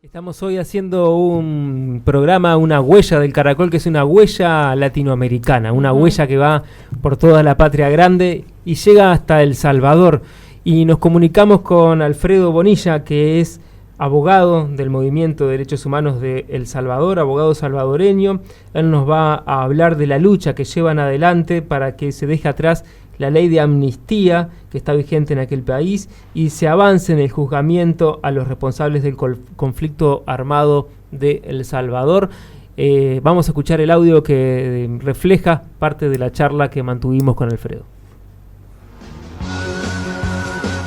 Estamos hoy haciendo un programa, una huella del caracol, que es una huella latinoamericana, una huella que va por toda la patria grande y llega hasta El Salvador. Y nos comunicamos con Alfredo Bonilla, que es abogado del Movimiento de Derechos Humanos de El Salvador, abogado salvadoreño. Él nos va a hablar de la lucha que llevan adelante para que se deje atrás la ley de amnistía que está vigente en aquel país y se avance en el juzgamiento a los responsables del conflicto armado de El Salvador. Vamos a escuchar el audio que refleja parte de la charla que mantuvimos con Alfredo.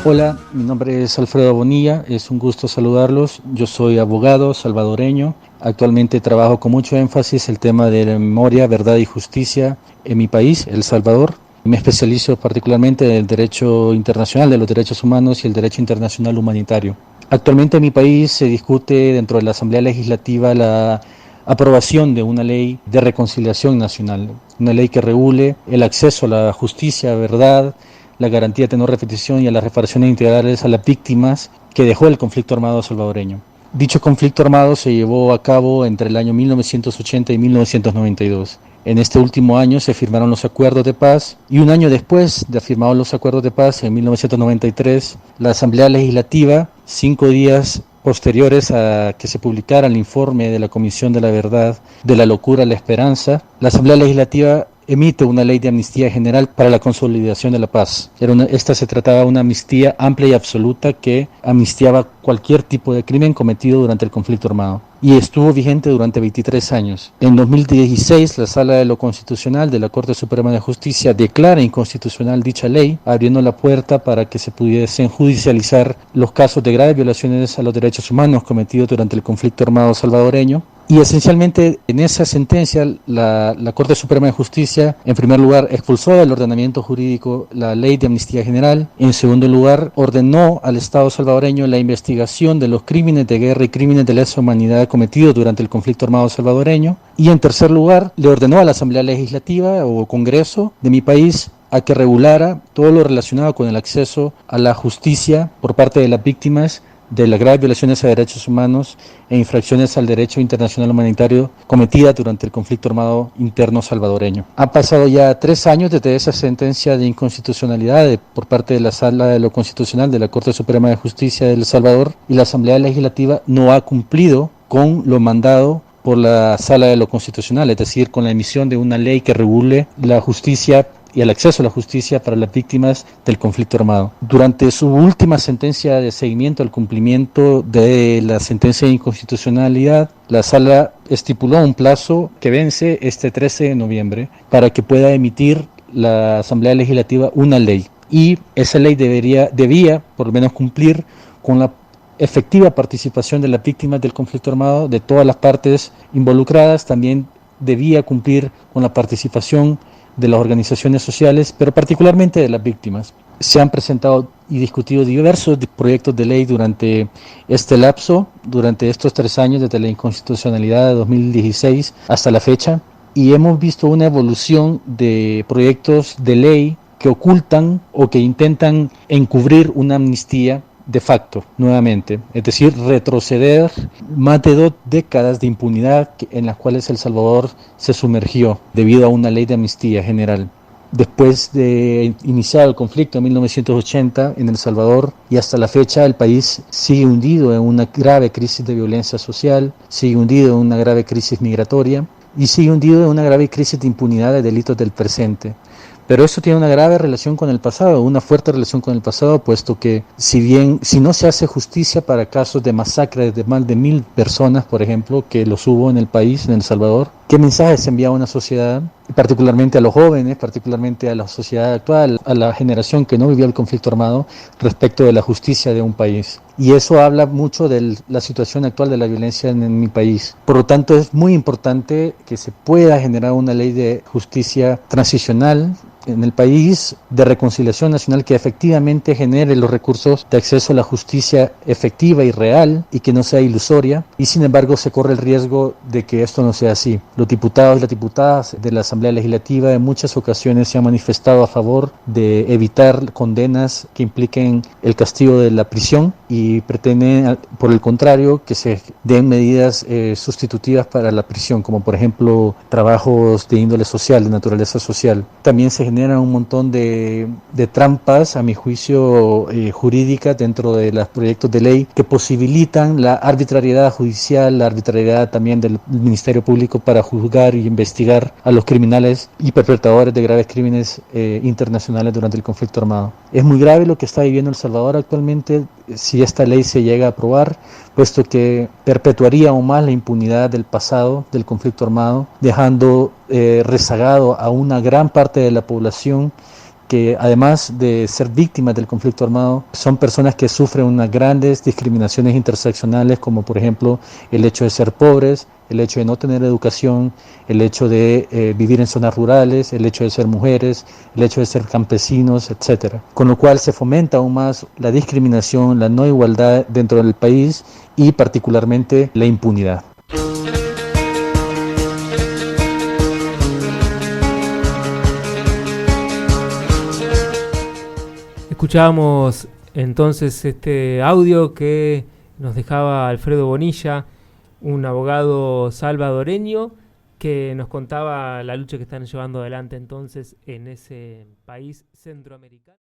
Hola, mi nombre es Alfredo Bonilla, es un gusto saludarlos. Yo soy abogado salvadoreño. Actualmente trabajo con mucho énfasis el tema de la memoria, verdad y justicia en mi país, El Salvador. Me especializo particularmente en el derecho internacional de los derechos humanos y el derecho internacional humanitario. Actualmente en mi país se discute dentro de la Asamblea Legislativa la aprobación de una ley de reconciliación nacional, una ley que regule el acceso a la justicia, verdad, la garantía de no repetición y a las reparaciones integrales a las víctimas que dejó el conflicto armado salvadoreño. Dicho conflicto armado se llevó a cabo entre el año 1980 y 1992. En este último año se firmaron los acuerdos de paz y un año después de firmados los acuerdos de paz, en 1993, la Asamblea Legislativa, 5 días posteriores a que se publicara el informe de la Comisión de la Verdad, de la Locura a la Esperanza, la Asamblea Legislativa emite una ley de amnistía general para la consolidación de la paz. Esta se trataba de una amnistía amplia y absoluta que amnistiaba cualquier tipo de crimen cometido durante el conflicto armado y estuvo vigente durante 23 años. En 2016, la Sala de lo Constitucional de la Corte Suprema de Justicia declara inconstitucional dicha ley, abriendo la puerta para que se pudiesen judicializar los casos de graves violaciones a los derechos humanos cometidos durante el conflicto armado salvadoreño. Y esencialmente en esa sentencia la Corte Suprema de Justicia en primer lugar expulsó del ordenamiento jurídico la ley de amnistía general, en segundo lugar ordenó al Estado salvadoreño la investigación de los crímenes de guerra y crímenes de lesa humanidad cometidos durante el conflicto armado salvadoreño y en tercer lugar le ordenó a la Asamblea Legislativa o Congreso de mi país a que regulara todo lo relacionado con el acceso a la justicia por parte de las víctimas de las graves violaciones a derechos humanos e infracciones al derecho internacional humanitario cometidas durante el conflicto armado interno salvadoreño. Han pasado ya 3 años desde esa sentencia de inconstitucionalidad por parte de la Sala de lo Constitucional de la Corte Suprema de Justicia de El Salvador y la Asamblea Legislativa no ha cumplido con lo mandado por la Sala de lo Constitucional, es decir, con la emisión de una ley que regule la justicia y el acceso a la justicia para las víctimas del conflicto armado. Durante su última sentencia de seguimiento al cumplimiento de la sentencia de inconstitucionalidad, la Sala estipuló un plazo que vence este 13 de noviembre para que pueda emitir la Asamblea Legislativa una ley. Y esa ley debía por lo menos cumplir con la efectiva participación de las víctimas del conflicto armado, de todas las partes involucradas. También debía cumplir con la participación de las organizaciones sociales, pero particularmente de las víctimas. Se han presentado y discutido diversos proyectos de ley durante este lapso, durante estos 3 años, desde la inconstitucionalidad de 2016 hasta la fecha, y hemos visto una evolución de proyectos de ley que ocultan o que intentan encubrir una amnistía de facto, nuevamente, es decir, retroceder más de 2 décadas de impunidad en las cuales El Salvador se sumergió debido a una ley de amnistía general. Después de iniciar el conflicto en 1980 en El Salvador y hasta la fecha, el país sigue hundido en una grave crisis de violencia social, sigue hundido en una grave crisis migratoria y sigue hundido en una grave crisis de impunidad de delitos del presente. Pero esto tiene una grave relación con el pasado, una fuerte relación con el pasado, puesto que si no se hace justicia para casos de masacre de más de 1,000 personas, por ejemplo, que los hubo en el país, en El Salvador, ¿qué mensaje se envía a una sociedad, particularmente a los jóvenes, particularmente a la sociedad actual, a la generación que no vivió el conflicto armado, respecto de la justicia de un país? Y eso habla mucho de la situación actual de la violencia en mi país. Por lo tanto, es muy importante que se pueda generar una ley de justicia transicional en el país de reconciliación nacional que efectivamente genere los recursos de acceso a la justicia efectiva y real y que no sea ilusoria, y sin embargo se corre el riesgo de que esto no sea así. Los diputados y las diputadas de la Asamblea Legislativa en muchas ocasiones se han manifestado a favor de evitar condenas que impliquen el castigo de la prisión y pretenden, por el contrario, que se den medidas sustitutivas para la prisión, como por ejemplo trabajos de índole social, de naturaleza social. También se generan un montón de trampas, a mi juicio, jurídicas dentro de los proyectos de ley que posibilitan la arbitrariedad judicial, la arbitrariedad también del Ministerio Público para juzgar y investigar a los criminales y perpetradores de graves crímenes internacionales durante el conflicto armado. Es muy grave lo que está viviendo El Salvador actualmente si esta ley se llega a aprobar, puesto que perpetuaría aún más la impunidad del pasado del conflicto armado, dejando rezagado a una gran parte de la población que, además de ser víctimas del conflicto armado, son personas que sufren unas grandes discriminaciones interseccionales, como por ejemplo el hecho de ser pobres, el hecho de no tener educación, el hecho de vivir en zonas rurales, el hecho de ser mujeres, el hecho de ser campesinos, etc. Con lo cual se fomenta aún más la discriminación, la no igualdad dentro del país y particularmente la impunidad. Escuchábamos entonces este audio que nos dejaba Alfredo Bonilla, un abogado salvadoreño que nos contaba la lucha que están llevando adelante entonces en ese país centroamericano.